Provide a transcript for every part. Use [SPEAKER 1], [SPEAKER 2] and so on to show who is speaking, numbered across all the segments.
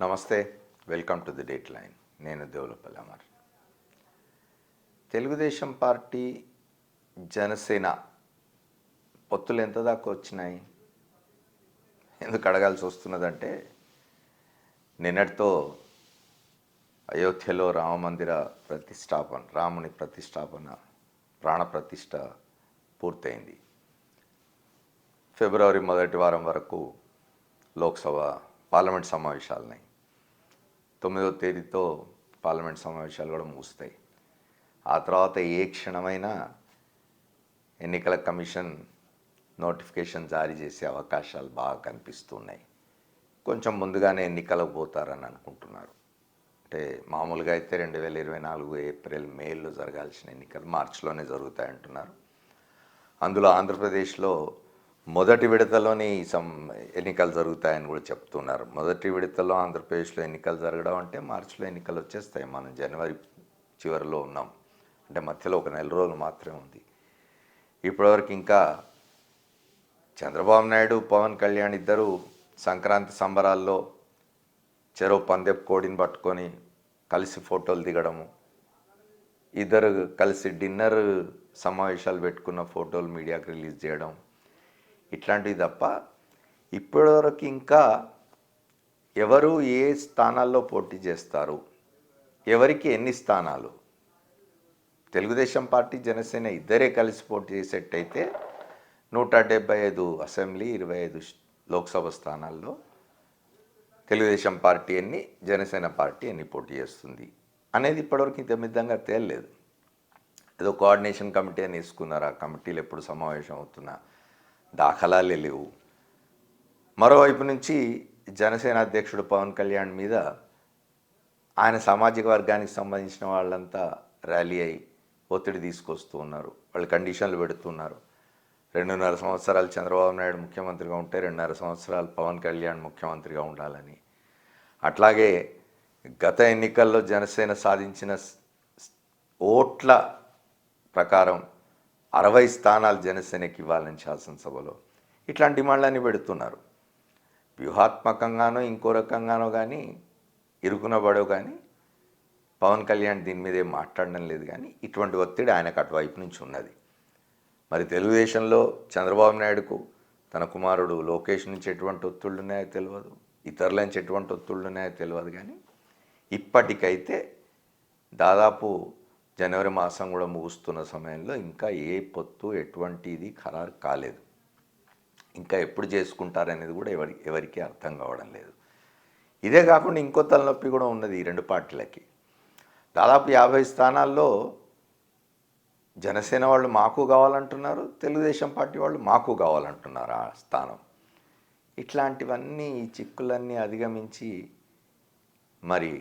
[SPEAKER 1] నమస్తే, welcome to the date line. నేను Devulapalli Amar. Telugu Desam party Janasena పొత్తులు ఎంత దాకా వచ్చినాయి? ఎందుకు అడగాల్సి వస్తున్నదంటే, నిన్నటితో అయోధ్యలో రామమందిర ప్రతిష్టాపన, రాముని ప్రతిష్టాపన, ప్రాణ ప్రతిష్ట పూర్తయింది. ఫిబ్రవరి మొదటి వారం వరకు లోక్సభ పార్లమెంట్ సమావేశాలున్నాయి. 9వ తేదీతో పార్లమెంట్ సమావేశాలు కూడా ముగుస్తాయి. ఆ తర్వాత ఏ క్షణమైనా ఎన్నికల కమిషన్ నోటిఫికేషన్ జారీ చేసే అవకాశాలు బాగా కనిపిస్తున్నాయి. కొంచెం ముందుగానే ఎన్నికలకు పోతారని అనుకుంటున్నారు. అంటే మామూలుగా అయితే 2024 ఏప్రిల్ మేలో జరగాల్సిన ఎన్నికలు మార్చిలోనే జరుగుతాయంటున్నారు. అందులో ఆంధ్రప్రదేశ్లో మొదటి విడతలోని ఎన్నికలు జరుగుతాయని కూడా చెప్తున్నారు. మొదటి విడతలో ఆంధ్రప్రదేశ్లో ఎన్నికలు జరగడం అంటే మార్చిలో ఎన్నికలు వచ్చేస్తాయి. మనం జనవరి చివరిలో ఉన్నాం, అంటే మధ్యలో ఒక నెల రోజులు మాత్రమే ఉంది. ఇప్పటివరకు ఇంకా చంద్రబాబు నాయుడు, పవన్ కళ్యాణ్ ఇద్దరు సంక్రాంతి సంబరాల్లో చెరో పందెపు కోడిని పట్టుకొని కలిసి ఫోటోలు దిగడము, ఇద్దరు కలిసి డిన్నర్ సమావేశాలు పెట్టుకున్న ఫోటోలు మీడియాకి రిలీజ్ చేయడం, ఇట్లాంటివి తప్ప ఇప్పటివరకు ఇంకా ఎవరు ఏ స్థానాల్లో పోటీ చేస్తారు, ఎవరికి ఎన్ని స్థానాలు, తెలుగుదేశం పార్టీ జనసేన ఇద్దరే కలిసి పోటీ చేసేట్టయితే 175 అసెంబ్లీ, 25 లోక్సభ స్థానాల్లో తెలుగుదేశం పార్టీ ఎన్ని, జనసేన పార్టీ ఎన్ని పోటీ చేస్తుంది అనేది ఇప్పటివరకు ఇంత మిద్దంగా తేలలేదు. ఏదో కోఆర్డినేషన్ కమిటీ అని వేసుకున్నారు. ఆ కమిటీలు ఎప్పుడు సమావేశం అవుతున్నా దాఖలాలే లేవు. మరోవైపు నుంచి జనసేన అధ్యక్షుడు పవన్ కళ్యాణ్ మీద ఆయన సామాజిక వర్గానికి సంబంధించిన వాళ్ళంతా ర్యాలీ అయి ఒత్తిడి తీసుకొస్తూ ఉన్నారు. వాళ్ళు కండిషన్లు పెడుతున్నారు. 2.5 సంవత్సరాలు చంద్రబాబు నాయుడు ముఖ్యమంత్రిగా ఉంటే 2.5 సంవత్సరాలు పవన్ కళ్యాణ్ ముఖ్యమంత్రిగా ఉండాలని, అట్లాగే గత ఎన్నికల్లో జనసేన సాధించిన ఓట్ల ప్రకారం 60 స్థానాలు జనసేనకి ఇవ్వాలని శాసనసభలో, ఇట్లాంటి డిమాండ్లన్నీ పెడుతున్నారు. వ్యూహాత్మకంగానో ఇంకో రకంగానో కానీ ఇరుకునబడో కానీ పవన్ కళ్యాణ్ దీని మీద ఏం మాట్లాడడం లేదు. కానీ ఇటువంటి ఒత్తిడి ఆయనకు అటువైపు నుంచి ఉన్నది. మరి తెలుగుదేశంలో చంద్రబాబు నాయుడుకు తన కుమారుడు లోకేష్ నుంచి ఎటువంటి ఒత్తిళ్ళు ఉన్నాయో తెలియదు, ఇతరుల నుంచి ఎటువంటి ఒత్తిళ్ళు ఉన్నాయో తెలియదు. కానీ ఇప్పటికైతే దాదాపు జనవరి మాసం కూడా ముగుస్తున్న సమయంలో ఇంకా ఏ పొత్తు ఎటువంటిది ఖరారు కాలేదు. ఇంకా ఎప్పుడు చేసుకుంటారనేది కూడా ఎవరికి అర్థం కావడం లేదు. ఇదే కాకుండా ఇంకో తలనొప్పి కూడా ఉన్నది ఈ రెండు పార్టీలకి. దాదాపు 50 స్థానాల్లో జనసేన వాళ్ళు మాకు కావాలంటున్నారు, తెలుగుదేశం పార్టీ వాళ్ళు మాకు కావాలంటున్నారు ఆ స్థానం. ఇట్లాంటివన్నీ, ఈ చిక్కులన్నీ అధిగమించి మరి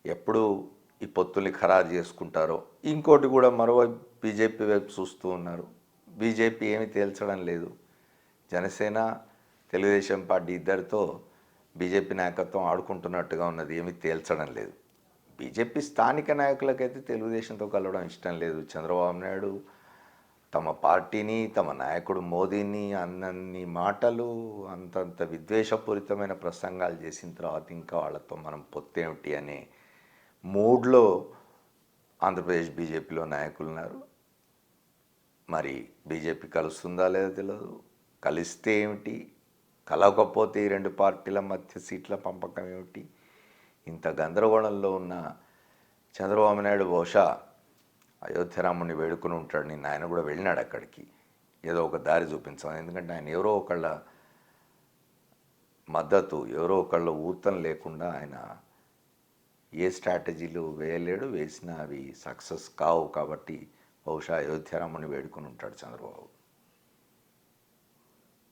[SPEAKER 1] ఎప్పుడు ఈ పొత్తుల్ని ఖరారు చేసుకుంటారో. ఇంకోటి కూడా మరోవైపు బీజేపీ వైపు చూస్తూ ఉన్నారు. బీజేపీ ఏమి తేల్చడం లేదు. జనసేన, తెలుగుదేశం పార్టీ ఇద్దరితో బీజేపీ నాయకత్వం ఆడుకుంటున్నట్టుగా ఉన్నది, ఏమీ తేల్చడం లేదు. బీజేపీ స్థానిక నాయకులకైతే తెలుగుదేశంతో కలవడం ఇష్టం లేదు. చంద్రబాబు నాయుడు తమ పార్టీని, తమ నాయకుడు మోదీని అన్నన్ని మాటలు, అంతంత విద్వేషపూరితమైన ప్రసంగాలు చేసిన తర్వాత ఇంకా వాళ్ళతో మనం పొత్తేమిటి అనే మూడ్లో ఆంధ్రప్రదేశ్ బీజేపీలో నాయకులు ఉన్నారు. మరి బీజేపీ కలుస్తుందా లేదో తెలియదు. కలిస్తే ఏమిటి, కలవకపోతే ఈ రెండు పార్టీల మధ్య సీట్ల పంపకం ఏమిటి? ఇంత గందరగోళంలో ఉన్న చంద్రబాబు నాయుడు బహుశా అయోధ్య రాముని వేడుకుని ఉంటాడు. నిన్న ఆయన కూడా వెళ్ళినాడు అక్కడికి, ఏదో ఒక దారి చూపించాం. ఎందుకంటే ఆయన ఎవరో ఒకళ్ళ మద్దతు, ఎవరో ఒకళ్ళ ఊతం లేకుండా ఆయన ఏ స్ట్రాటజీలు వేయలేడు, వేసినా అవి సక్సెస్ కావు. కాబట్టి బహుశా అయోధ్య రాముని వేడుకుని ఉంటాడు చంద్రబాబు.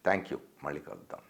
[SPEAKER 1] Thank you. మళ్ళీ కలుద్దాం.